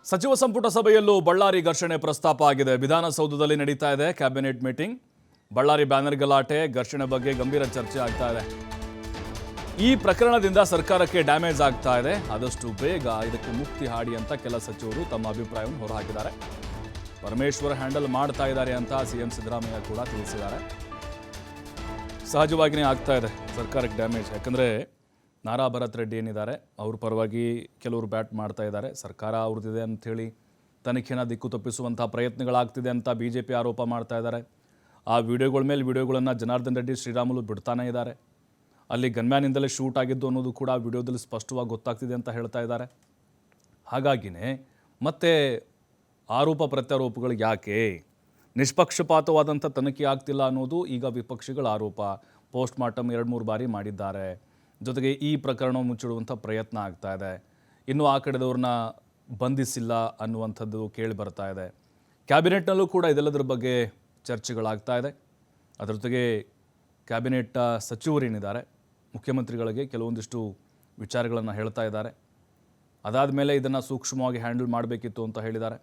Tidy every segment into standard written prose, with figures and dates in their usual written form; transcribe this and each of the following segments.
ಸಚಿವ ಸಂಪುಟ ಸಭೆಯಲ್ಲೂ ಬಳ್ಳಾರಿ ಘರ್ಷಣೆ ಪ್ರಸ್ತಾಪ ಆಗಿದೆ. ವಿಧಾನಸೌಧದಲ್ಲಿ ನಡೀತಾ ಇದೆ ಕ್ಯಾಬಿನೆಟ್ ಮೀಟಿಂಗ್. ಬಳ್ಳಾರಿ ಬ್ಯಾನರ್ ಗಲಾಟೆ ಘರ್ಷಣೆ ಬಗ್ಗೆ ಗಂಭೀರ ಚರ್ಚೆ ಆಗ್ತಾ ಇದೆ. ಈ ಪ್ರಕರಣದಿಂದ ಸರ್ಕಾರಕ್ಕೆ ಡ್ಯಾಮೇಜ್ ಆಗ್ತಾ ಇದೆ. ಆದಷ್ಟು ಬೇಗ ಇದಕ್ಕೆ ಮುಕ್ತಿ ಹಾಡಿ ಅಂತ ಕೆಲ ಸಚಿವರು ತಮ್ಮ ಅಭಿಪ್ರಾಯವನ್ನು ಹೊರಹಾಕಿದ್ದಾರೆ. ಪರಮೇಶ್ವರ್ ಹ್ಯಾಂಡಲ್ ಮಾಡ್ತಾ ಇದ್ದಾರೆ ಅಂತ ಸಿಎಂ ಸಿದ್ದರಾಮಯ್ಯ ಕೂಡ ತಿಳಿಸಿದ್ದಾರೆ. ಸಹಜವಾಗಿಯೇ ಆಗ್ತಾ ಇದೆ ಸರ್ಕಾರಕ್ಕೆ ಡ್ಯಾಮೇಜ್. ಯಾಕಂದರೆ ನಾರಾ ಭರತ್ ರೆಡ್ಡಿ ಏನಿದ್ದಾರೆ ಅವ್ರ ಪರವಾಗಿ ಕೆಲವರು ಬ್ಯಾಟ್ ಮಾಡ್ತಾ ಇದ್ದಾರೆ. ಸರ್ಕಾರ ಅವ್ರದ್ದಿದೆ ಅಂಥೇಳಿ ತನಿಖೆನ ದಿಕ್ಕು ತಪ್ಪಿಸುವಂಥ ಪ್ರಯತ್ನಗಳಾಗ್ತಿದೆ ಅಂತ BJP ಆರೋಪ ಮಾಡ್ತಾ ಇದ್ದಾರೆ. ಆ ವಿಡಿಯೋಗಳ ಮೇಲೆ ವಿಡಿಯೋಗಳನ್ನು ಜನಾರ್ದನ್ ರೆಡ್ಡಿ ಶ್ರೀರಾಮುಲು ಬಿಡ್ತಾನೇ ಇದ್ದಾರೆ. ಅಲ್ಲಿ ಗನ್ಮ್ಯಾನಿಂದಲೇ ಶೂಟ್ ಆಗಿದ್ದು ಅನ್ನೋದು ಕೂಡ ವಿಡಿಯೋದಲ್ಲಿ ಸ್ಪಷ್ಟವಾಗಿ ಗೊತ್ತಾಗ್ತಿದೆ ಅಂತ ಹೇಳ್ತಾ ಇದ್ದಾರೆ. ಹಾಗಾಗಿನೇ ಮತ್ತೆ ಆರೋಪ ಪ್ರತ್ಯಾರೋಪಗಳು ಯಾಕೆ, ನಿಷ್ಪಕ್ಷಪಾತವಾದಂಥ ತನಿಖೆ ಆಗ್ತಿಲ್ಲ ಅನ್ನೋದು ಈಗ ವಿಪಕ್ಷಿಗಳ ಆರೋಪ. ಪೋಸ್ಟ್ ಮಾರ್ಟಮ್ 2-3 ಬಾರಿ ಮಾಡಿದ್ದಾರೆ. ಜೊತೆಗೆ ಈ ಪ್ರಕರಣ ಮುಚ್ಚಿಡುವಂಥ ಪ್ರಯತ್ನ ಆಗ್ತಾ ಇದೆ. ಇನ್ನೂ ಆ ಕಡೆದವ್ರನ್ನ ಬಂಧಿಸಿಲ್ಲ ಅನ್ನುವಂಥದ್ದು ಕೇಳಿ ಬರ್ತಾ ಇದೆ. ಕ್ಯಾಬಿನೆಟ್ನಲ್ಲೂ ಕೂಡ ಇದೆಲ್ಲದರ ಬಗ್ಗೆ ಚರ್ಚೆಗಳಾಗ್ತಾ ಇದೆ. ಅದರ ಜೊತೆಗೆ ಕ್ಯಾಬಿನೆಟ್ ಸಚಿವರೇನಿದ್ದಾರೆ ಮುಖ್ಯಮಂತ್ರಿಗಳಿಗೆ ಕೆಲವೊಂದಿಷ್ಟು ವಿಚಾರಗಳನ್ನು ಹೇಳ್ತಾ ಇದ್ದಾರೆ. ಅದಾದ ಮೇಲೆ ಇದನ್ನು ಸೂಕ್ಷ್ಮವಾಗಿ ಹ್ಯಾಂಡಲ್ ಮಾಡಬೇಕಿತ್ತು ಅಂತ ಹೇಳಿದ್ದಾರೆ.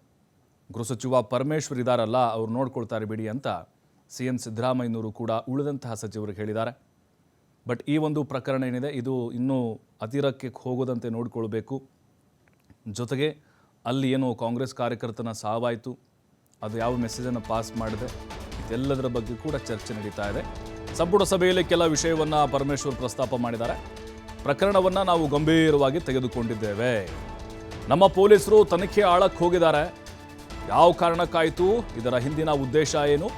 ಗೃಹ ಸಚಿವ ಪರಮೇಶ್ವರ್ ಇದ್ದಾರಲ್ಲ, ಅವ್ರು ನೋಡ್ಕೊಳ್ತಾರೆ ಬಿಡಿ ಅಂತ CM ಸಿದ್ದರಾಮಯ್ಯನವರು ಕೂಡ ಉಳಿದಂತಹ ಸಚಿವರಿಗೆ ಹೇಳಿದ್ದಾರೆ. ಬಟ್ ಈ ಒಂದು ಪ್ರಕರಣ ಏನಿದೆ ಇದು ಇನ್ನೂ ಅತಿರಕ್ಕೆ ಹೋಗೋದಂತೆ ನೋಡಿಕೊಳ್ಬೇಕು. ಜೊತೆಗೆ ಅಲ್ಲಿ ಏನು ಕಾಂಗ್ರೆಸ್ ಕಾರ್ಯಕರ್ತನ ಸಾವಾಯಿತು, ಅದು ಯಾವ ಮೆಸೇಜನ್ನು ಪಾಸ್ ಮಾಡಿದೆ, ಇದೆಲ್ಲದರ ಬಗ್ಗೆ ಕೂಡ ಚರ್ಚೆ ನಡೀತಾ ಇದೆ. ಸಂಪುಟ ಸಭೆಯಲ್ಲಿ ಕೆಲ ವಿಷಯವನ್ನು ಪರಮೇಶ್ವರ್ ಪ್ರಸ್ತಾಪ ಮಾಡಿದ್ದಾರೆ. ಪ್ರಕರಣವನ್ನು ನಾವು ಗಂಭೀರವಾಗಿ ತೆಗೆದುಕೊಂಡಿದ್ದೇವೆ. ನಮ್ಮ ಪೊಲೀಸರು ತನಿಖೆ ಆಳಕ್ಕೆ ಹೋಗಿದ್ದಾರೆ. ಯಾವ ಕಾರಣಕ್ಕಾಯಿತು, ಇದರ ಹಿಂದಿನ ಉದ್ದೇಶ ಏನು,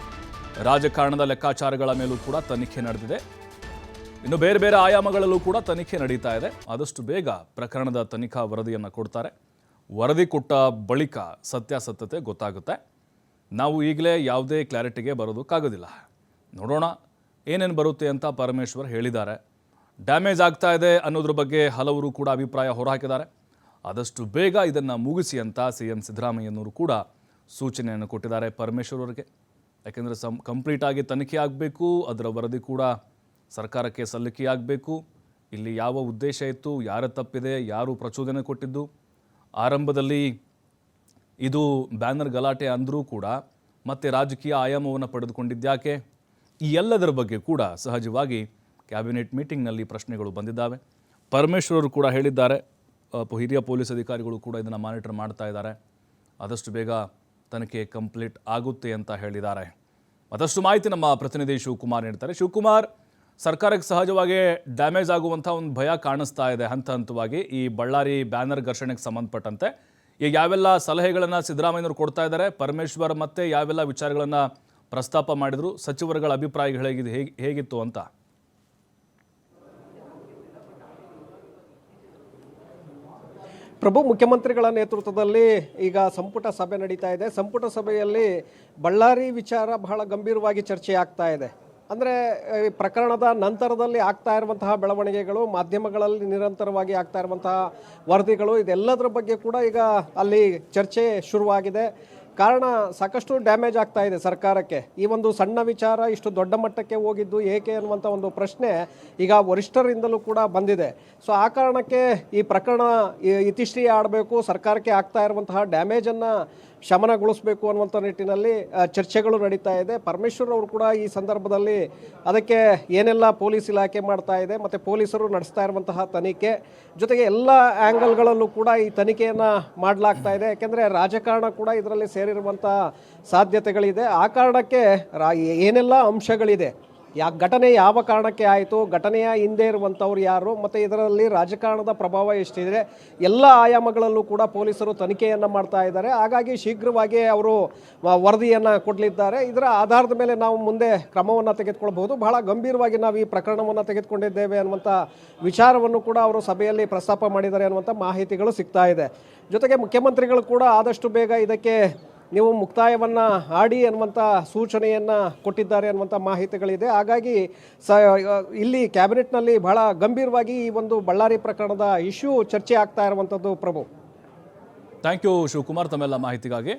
ರಾಜಕಾರಣದ ಲೆಕ್ಕಾಚಾರಗಳ ಮೇಲೂ ಕೂಡ ತನಿಖೆ ನಡೆದಿದೆ. ಇನ್ನು ಬೇರೆ ಬೇರೆ ಆಯಾಮಗಳಲ್ಲೂ ಕೂಡ ತನಿಖೆ ನಡೀತಾ ಇದೆ. ಆದಷ್ಟು ಬೇಗ ಪ್ರಕರಣದ ತನಿಖಾ ವರದಿಯನ್ನು ಕೊಡ್ತಾರೆ. ವರದಿ ಕೊಟ್ಟ ಬಳಿಕ ಸತ್ಯಾಸತ್ಯತೆ ಗೊತ್ತಾಗುತ್ತೆ. ನಾವು ಈಗಲೇ ಯಾವುದೇ ಕ್ಲಾರಿಟಿಗೆ ಬರೋದಕ್ಕಾಗೋದಿಲ್ಲ. ನೋಡೋಣ ಏನೇನು ಬರುತ್ತೆ ಅಂತ ಪರಮೇಶ್ವರ್ ಹೇಳಿದ್ದಾರೆ. ಡ್ಯಾಮೇಜ್ ಆಗ್ತಾ ಇದೆ ಅನ್ನೋದ್ರ ಬಗ್ಗೆ ಹಲವರು ಕೂಡ ಅಭಿಪ್ರಾಯ ಹೊರಹಾಕಿದ್ದಾರೆ. ಆದಷ್ಟು ಬೇಗ ಇದನ್ನು ಮುಗಿಸಿ ಅಂತ CM ಸಿದ್ದರಾಮಯ್ಯನವರು ಕೂಡ ಸೂಚನೆಯನ್ನು ಕೊಟ್ಟಿದ್ದಾರೆ ಪರಮೇಶ್ವರ್ ಅವರಿಗೆ. ಯಾಕೆಂದರೆ ಕಂಪ್ಲೀಟಾಗಿ ತನಿಖೆ ಆಗಬೇಕು, ಅದರ ವರದಿ ಕೂಡ ಸರ್ಕಾರಕ್ಕೆ ಸಲ್ಲಿಕೆಯಾಗಬೇಕು. ಇಲ್ಲಿ ಯಾವ ಉದ್ದೇಶ ಇತ್ತು, ಯಾರ ತಪ್ಪಿದೆ, ಯಾರು ಪ್ರಚೋದನೆ ಕೊಟ್ಟಿದ್ದು, ಆರಂಭದಲ್ಲಿ ಇದು ಬ್ಯಾನರ್ ಗಲಾಟೆ ಅಂದರೂ ಕೂಡ ಮತ್ತೆ ರಾಜಕೀಯ ಆಯಾಮವನ್ನು ಪಡೆದುಕೊಂಡಿದ್ಯಾಕೆ, ಈ ಎಲ್ಲದರ ಬಗ್ಗೆ ಕೂಡ ಸಹಜವಾಗಿ ಕ್ಯಾಬಿನೆಟ್ ಮೀಟಿಂಗ್ನಲ್ಲಿ ಪ್ರಶ್ನೆಗಳು ಬಂದಿದ್ದಾವೆ. ಪರಮೇಶ್ವರರು ಕೂಡ ಹೇಳಿದ್ದಾರೆ, ಹಿರಿಯ ಪೊಲೀಸ್ ಅಧಿಕಾರಿಗಳು ಕೂಡ ಇದನ್ನು ಮಾನಿಟರ್ ಮಾಡ್ತಾ ಇದ್ದಾರೆ. ಆದಷ್ಟು ಬೇಗ ತನಿಖೆ ಕಂಪ್ಲೀಟ್ ಆಗುತ್ತೆ ಅಂತ ಹೇಳಿದ್ದಾರೆ. ಮತ್ತಷ್ಟು ಮಾಹಿತಿ ನಮ್ಮ ಪ್ರತಿನಿಧಿ ಶಿವಕುಮಾರ್ ನೀಡ್ತಾರೆ. ಶಿವಕುಮಾರ್, ಸರ್ಕಾರಕ್ಕೆ ಸಹಜವಾಗಿ ಡ್ಯಾಮೇಜ್ ಆಗುವಂಥ ಒಂದು ಭಯ ಕಾಣಿಸ್ತಾ ಇದೆ ಹಂತ ಹಂತವಾಗಿ ಈ ಬಳ್ಳಾರಿ ಬ್ಯಾನರ್ ಘರ್ಷಣೆಗೆ ಸಂಬಂಧಪಟ್ಟಂತೆ. ಈಗ ಯಾವೆಲ್ಲ ಸಲಹೆಗಳನ್ನು ಸಿದ್ದರಾಮಯ್ಯನವರು ಕೊಡ್ತಾ ಇದ್ದಾರೆ, ಪರಮೇಶ್ವರ್ ಮತ್ತೆ ಯಾವೆಲ್ಲ ವಿಚಾರಗಳನ್ನು ಪ್ರಸ್ತಾಪ ಮಾಡಿದ್ರು, ಸಚಿವರುಗಳ ಅಭಿಪ್ರಾಯಗಳು ಹೇಗಿತ್ತು ಅಂತ? ಪ್ರಭು, ಮುಖ್ಯಮಂತ್ರಿಗಳ ನೇತೃತ್ವದಲ್ಲಿ ಈಗ ಸಂಪುಟ ಸಭೆ ನಡೀತಾ ಇದೆ. ಸಂಪುಟ ಸಭೆಯಲ್ಲಿ ಬಳ್ಳಾರಿ ವಿಚಾರ ಬಹಳ ಗಂಭೀರವಾಗಿ ಚರ್ಚೆ ಆಗ್ತಾ ಇದೆ. ಅಂದರೆ ಪ್ರಕರಣದ ನಂತರದಲ್ಲಿ ಆಗ್ತಾ ಇರುವಂತಹ ಬೆಳವಣಿಗೆಗಳು, ಮಾಧ್ಯಮಗಳಲ್ಲಿ ನಿರಂತರವಾಗಿ ಆಗ್ತಾ ಇರುವಂತಹ ವರದಿಗಳು, ಇದೆಲ್ಲದರ ಬಗ್ಗೆ ಕೂಡ ಈಗ ಅಲ್ಲಿ ಚರ್ಚೆ ಶುರುವಾಗಿದೆ. ಕಾರಣ ಸಾಕಷ್ಟು ಡ್ಯಾಮೇಜ್ ಆಗ್ತಾ ಇದೆ ಸರ್ಕಾರಕ್ಕೆ. ಈ ಒಂದು ಸಣ್ಣ ವಿಚಾರ ಇಷ್ಟು ದೊಡ್ಡ ಮಟ್ಟಕ್ಕೆ ಹೋಗಿದ್ದು ಏಕೆ ಅನ್ನುವಂಥ ಒಂದು ಪ್ರಶ್ನೆ ಈಗ ವರಿಷ್ಠರಿಂದಲೂ ಕೂಡ ಬಂದಿದೆ. ಸೊ ಆ ಕಾರಣಕ್ಕೆ ಈ ಪ್ರಕರಣ ಇತಿಶ್ರೀ ಆಡಬೇಕು, ಸರ್ಕಾರಕ್ಕೆ ಆಗ್ತಾ ಇರುವಂತಹ ಡ್ಯಾಮೇಜನ್ನು ಶಮನಗೊಳಿಸಬೇಕು ಅನ್ನುವಂಥ ನಿಟ್ಟಿನಲ್ಲಿ ಚರ್ಚೆಗಳು ನಡೀತಾ ಇದೆ. ಪರಮೇಶ್ವರ್ ಅವರು ಕೂಡ ಈ ಸಂದರ್ಭದಲ್ಲಿ ಅದಕ್ಕೆ ಏನೆಲ್ಲ ಪೊಲೀಸ್ ಇಲಾಖೆ ಮಾಡ್ತಾ ಇದೆ ಮತ್ತು ಪೊಲೀಸರು ನಡೆಸ್ತಾ ಇರುವಂತಹ ತನಿಖೆ ಜೊತೆಗೆ ಎಲ್ಲ ಆ್ಯಂಗಲ್ಗಳಲ್ಲೂ ಕೂಡ ಈ ತನಿಖೆಯನ್ನು ಮಾಡಲಾಗ್ತಾ ಇದೆ. ಯಾಕೆಂದರೆ ರಾಜಕಾರಣ ಕೂಡ ಇದರಲ್ಲಿ ಸೇರಿರುವಂಥ ಸಾಧ್ಯತೆಗಳಿದೆ. ಆ ಕಾರಣಕ್ಕೆ ಏನೆಲ್ಲ ಅಂಶಗಳಿದೆ, ಘಟನೆ ಯಾವ ಕಾರಣಕ್ಕೆ ಆಯಿತು, ಘಟನೆಯ ಹಿಂದೆ ಇರುವಂಥವ್ರು ಯಾರು, ಮತ್ತು ಇದರಲ್ಲಿ ರಾಜಕಾರಣದ ಪ್ರಭಾವ ಎಷ್ಟಿದೆ, ಎಲ್ಲ ಆಯಾಮಗಳಲ್ಲೂ ಕೂಡ ಪೊಲೀಸರು ತನಿಖೆಯನ್ನು ಮಾಡ್ತಾ ಇದ್ದಾರೆ. ಹಾಗಾಗಿ ಶೀಘ್ರವಾಗಿ ಅವರು ವರದಿಯನ್ನು ಕೊಡಲಿದ್ದಾರೆ. ಇದರ ಆಧಾರದ ಮೇಲೆ ನಾವು ಮುಂದೆ ಕ್ರಮವನ್ನು ತೆಗೆದುಕೊಳ್ಬಹುದು. ಬಹಳ ಗಂಭೀರವಾಗಿ ನಾವು ಈ ಪ್ರಕರಣವನ್ನು ತೆಗೆದುಕೊಂಡಿದ್ದೇವೆ ಅನ್ನುವಂಥ ವಿಚಾರವನ್ನು ಕೂಡ ಅವರು ಸಭೆಯಲ್ಲಿ ಪ್ರಸ್ತಾಪ ಮಾಡಿದ್ದಾರೆ ಅನ್ನುವಂಥ ಮಾಹಿತಿಗಳು ಸಿಗ್ತಾ ಇದೆ. ಜೊತೆಗೆ ಮುಖ್ಯಮಂತ್ರಿಗಳು ಕೂಡ ಆದಷ್ಟು ಬೇಗ ಇದಕ್ಕೆ ನೀವು ಮುಕ್ತಾಯವನ್ನು ಆಡಿ ಅನ್ನುವಂಥ ಸೂಚನೆಯನ್ನು ಕೊಟ್ಟಿದ್ದಾರೆ ಅನ್ನುವಂಥ ಮಾಹಿತಿಗಳಿದೆ. ಹಾಗಾಗಿ ಇಲ್ಲಿ ಕ್ಯಾಬಿನೆಟ್ನಲ್ಲಿ ಬಹಳ ಗಂಭೀರವಾಗಿ ಈ ಒಂದು ಬಳ್ಳಾರಿ ಪ್ರಕರಣದ ಇಶ್ಯೂ ಚರ್ಚೆ ಆಗ್ತಾ ಇರುವಂಥದ್ದು. ಪ್ರಭು, ಥ್ಯಾಂಕ್ ಯು ಶಿವಕುಮಾರ್ ತಮ್ಮೆಲ್ಲ ಮಾಹಿತಿಗಾಗಿ.